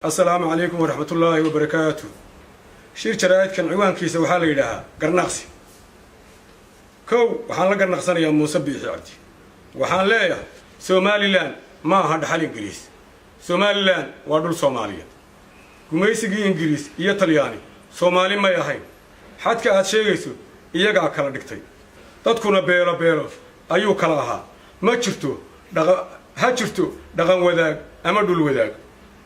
السلام عليكم ورحمة الله وبركاته. شير شرايط كان عوان كيسة وحالة يدها قرناقسي كو وحان لا قرناقسان يا موسى بيحي عبدي وحان لا سومالي لان ما هاد حال إنجليز سومالي لان وادول سوماليا قميسي إنجليز إيا طلياني سومالي ما يهين حد كأهد شيغيسو إيا قا كلا دكتي تدكونا بيلا أيو كلاها ما جرتو هاجرتو دغان وذاك أما دول وذاك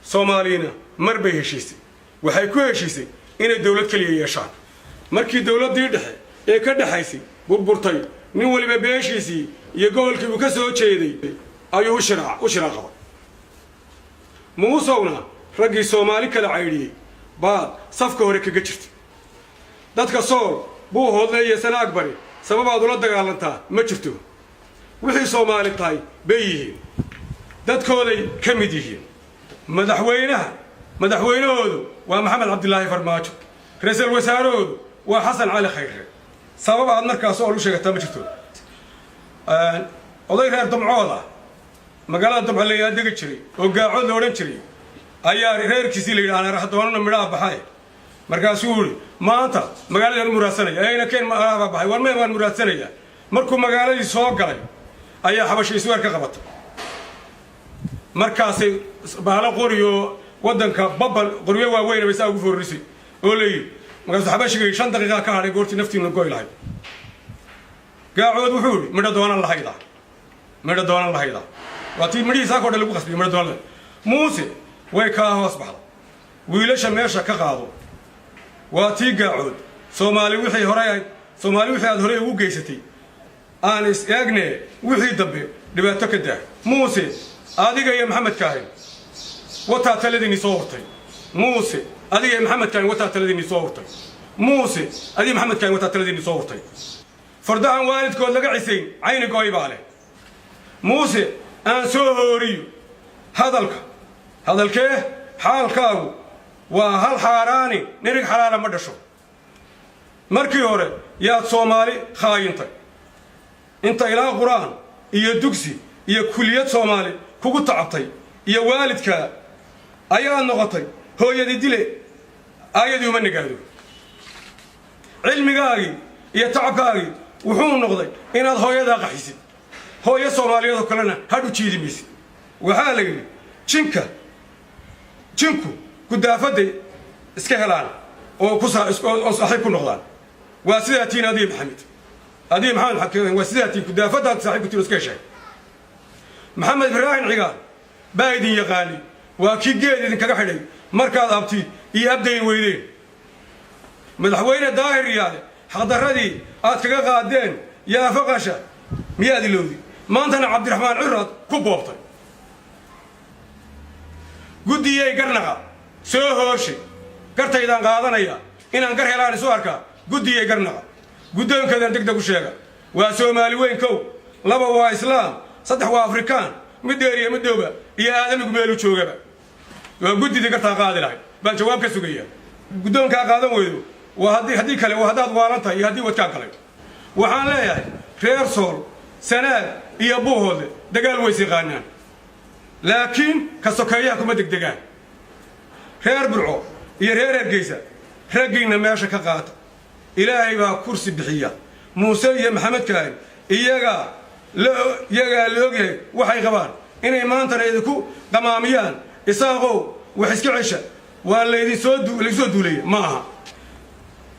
سومالينا مربي هشيسي وحيكو هشيسي إن الدولة كلية يشان مركي دولة دي دحي إيه كدحيسي بربرطي نولي ببيشيسي يقول كي بكسو تشيدي أيو وشرع غبا موسونا رقي سومالي كلا عيدي بعد صفكو هوريك قجرت دادك صور بو هودلي سنة أكبري سبب عدولة دقالنتا ما جرتو وحي سومالي تاي بيهين دادكولي كميديهين مدحوينهودو ومحمد عبد الله فرماجو رئيس الوزراء وحسن علي خير سبب عاد markaas oo lu sheegay ma jirto oday reer Dumcooda magaalada Dumcooda ayaa degi jiray oo gaacood la oran jiray ayaa reerkiisii la yiraahdo rax doonana midhaha baxay markaas uu yiri maanta magaalada muraadsanaya ayna keen ma baxay war ma muraadsanaya markuu magaaladii soo galay ayaa xabashiis weer ka qabatay markaas baala qoriyo wadanka babal qoriyo waaweyn bay saa ugu foorisay oo leeyahay markaas xabashiga 5 daqiiqo ka haray goortii naftiina gooy lahayd gaacood wuxuu yiri midho doonan lahayda waatii midhiisa ka lagu qasbay midho doonan muuse way ka hoos baxday wiilasha meesha ka qaado waatii gaacood Soomaali wixii aad hore ugu geysatay aan is eegne wixii dambe dhibaato ka daa muuse adiga iyo maxamed kaahin wata taladini soo hortay muuse adiga iyo maxamed kaahin wata taladini soo hortay muuse adiga maxamed kaahin wata taladini soo hortay fardahan waalidkood laga cisayn ayna gooy baale muuse aan soo hooriyo hadalkee xaalkaagu waa hal xaaraani nirig xalaala ma dhasho markii hore yaad Soomaali khaayintay inta ilaa quraan iyo dugsi iyo kulliyad Soomaali kugu tacabtay iyo waalidka ayaa noqotay hooyadii dile ayadii uma nagaado cilmigaagi iyo tacabkaagi wuxuu noqday inaad hooyada qaxisid hooyo Soomaaliyeed kalena hadhu jiidimis waxa la yiri jinku ku daafaday iska helaan oo ku saaxiib ku noqdaan waa sidaatiin adii maxamed xakiin waa sidaatiin ku daafadaad saaxiib ku tiro iska heshay محمد إبراهيم عقال بايدين يقالي وكي جيد كذا حدي مركز أبتي يبدأ ويدين مدحوين داهر ريال حضر ردي أتكلم قادين يا فقشة مياد اللودي ما أنتنا عبد الرحمن عرض كوبوبطي قدي يقرنها سوهوشي قرت إذا قاضنا يا إن أنكر هلان سواركا قدي يقرنها قدام كذا تقدر وشيء وسومالي وين كو لبا وإسلام صدح وافريكان مديريه مدوبه يا ادم قبيلو جوغبا وغدي دغتا قادلاي بان جواب كسغيا غدونكا قادن ويدو وهدي كله وهداد وارنتا يا هدي ودكا كله waxaan leeyahay reer sool sanaad iyo buuhood dagaal way siqaanaan laakiin ka sokeeyaha kuma degdegaan reer burco iyo reer Hargeysa ragina meesha ka qaata ilaahay baa kursi bixiya muuse iyo maxamed kaahin iyaga لوجه وحي غبان إني ما أنت رأيتكو قماميان إساقو وحسك عشة ولا يدي سودوا لي معها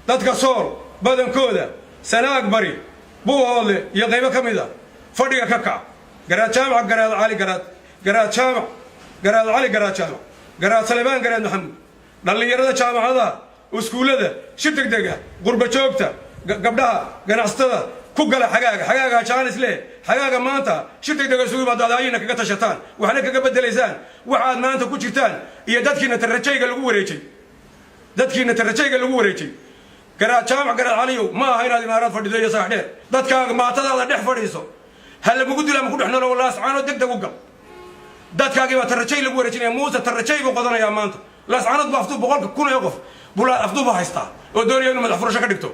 تذكر صور بدن كودا سنة أكبري بو هذا يغيبك كميدا فردي كعكع قرات شامع قرات علي قرات شامع قرات علي قرات شامع قرات سليمان قرات محمد اللي يرد شامع هذا وسكول هذا شتك دقة غربة شوكته قبلها قناصته كوجلا حاجة عشان إسلام حاجة ما أنت شرتك دقة سوي بعض عينك كقطع شتان وحنا كقبل لسان وعاد ما أنت كوش شتان يدك هنا ترجعي قالوا ريتي دتك هنا ترجعي قالوا ريتي قرأت شامع قرأت عليو ما هاي هذه نارات فردي يا صاحبي دتك ما تدار ده فريسو هلا بقول لهم كل إحنا لو الله سبحانه دك دقوقل دتك ما ترجعي قالوا ريتي يا موسى ترجعي بقدرنا يا ما أنت لا سبحانه بفتو بقولك كونه يوقف بولا أفتو بهايستا ودوري إنه مدفرش كدكتو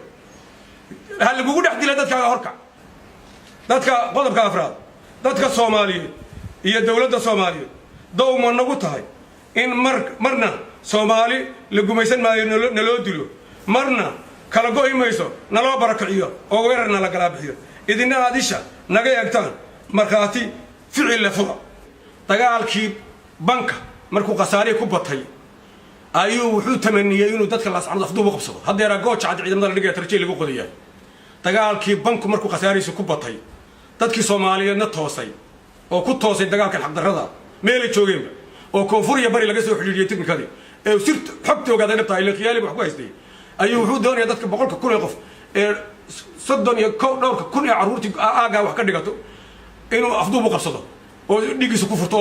هل بقول أحد لدتك هركع دتك قدم كافراد دتك الصوماليين هي الدولة الصومالية دوما نقطة هاي in marna Soomaali la gumaysan maayo naloo dilo marna kala go'i mayso naloo barakiciyo oo weerarna la kala bixiyo idina aadisha naga eegtaan markaati ficil la fuqa dagaalkii banka markuu qasaari ku batay ayuu wuxuu tamaniyay inuu dadka laascad afduub u qabsado hadeera gooja cad ciidamada la dhigay tarjeel lagu qodiyay dagaalkii banku markuu qasaariisu ku batay dadkii Soomaaliyeedna toosay oo ku toosay dagaalka xaq darrada meel ay joogeen oo koonfur iyo bari laga soo xiriiriyay tiknikadii ee sirta xogta ogaadeen inta ay khiyaali wax ku haystay ayuu wuxuu doonayaa dadka 100,000 qof ee 30 iyo dhowrka kun ee caruurtii aaga wax ka dhigato inuu afduub u qabsado oo dhigiisu ku furto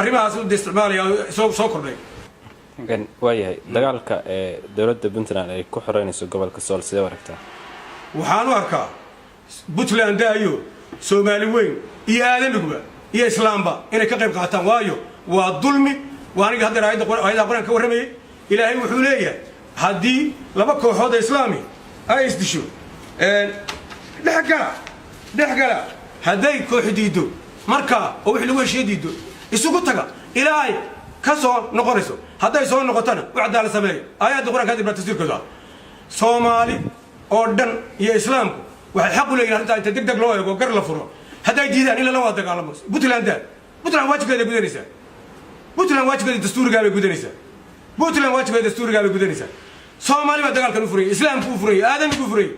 arrimahaas u isticmaalaya soo kordhay waayahay dagaalka ee dawladda Puntland ay ku xoreynayso gobolka Sool sidee waragtaa waxaan u arkaa Puntland daayo Soomaali weyn iyo aadamiguba iyo islaamba inay ka qayb qaataan waayo waa dulmi waaniga hadda ayada quraan ka warramay ilaahay wuxuu leeyahay hadii laba kooxood islaami ay isdisho dhexgala haday kooxdiido marka oo wixii lagu heshiidiido isugu taga ilaahay ka soo noqonayso haday soo noqotana wacda la sameeyo aayada quraanka dib tafsiirkooda Soomaali oo dhan iyo islaamku waxay xaq u leeyihiin inta degdeg loo eego gar la furo haday diidaan in la wada dagaalamo Puntland waajibkeeda gudanaysa Puntland waajibkeeda dastuuriga ay gudanaysa Puntland waajibkeeda dastuuriga ay gudanaysa Soomaali ba dagaalkan u furay islaamku u furay aadamku u furay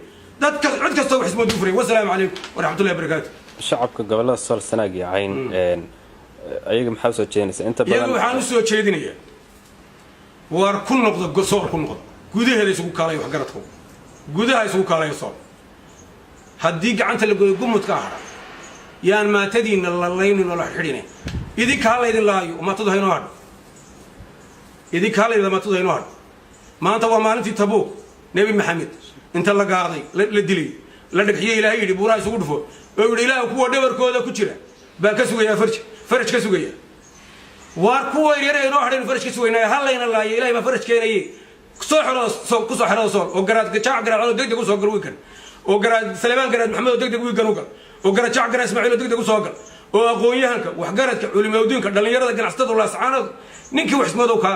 dadka cid kasta wax ismood u furay wassalaamu calaykum wa rahmatullahi wa barakaatuh shacabka gobolada Sool Sanaag iyo Cayn ayaga maxaa soo jeedinaysa inta badan waxaan u soo jeedinayaa war ku noqdo gosoor ku noqdo gudaheeda isugu kaalay wax garadku gudaha isugu kaalay Sool haddii gacanta la gooyo gumudka ahara yaan maatadiina la leeynin oo la xidhinay idinka haleedin laayo maatadu hayno hadho idinka haleedin maatadu hayno hadho maanta waa maalintii Tabuuk Nabi Maxamed inta la gaaday la dilay la dhagxiyay Ilaahay yiri buuraa isugu dhufo oo yiri Ilaahay kuwa dhabarkooda ku jira baan ka sugayaa faraj ka sugaya war kuwa yareeyay inoo hadhin faraj ka sugaynaa halayna laayo Ilaahay ba faraj keenayay ku soo xirado Sool oo garaad garaad degdeg u soo garwi kan oo garaad Salmaan garaad Maxamed oo degdeg u ganuga oo garaad garaad Ismaaciil oo degdeg u soo gal oo aqoon-yahanka wax garadka culimada dhalinyarada ganacsatada la saanad ninkii wax ismoodo ka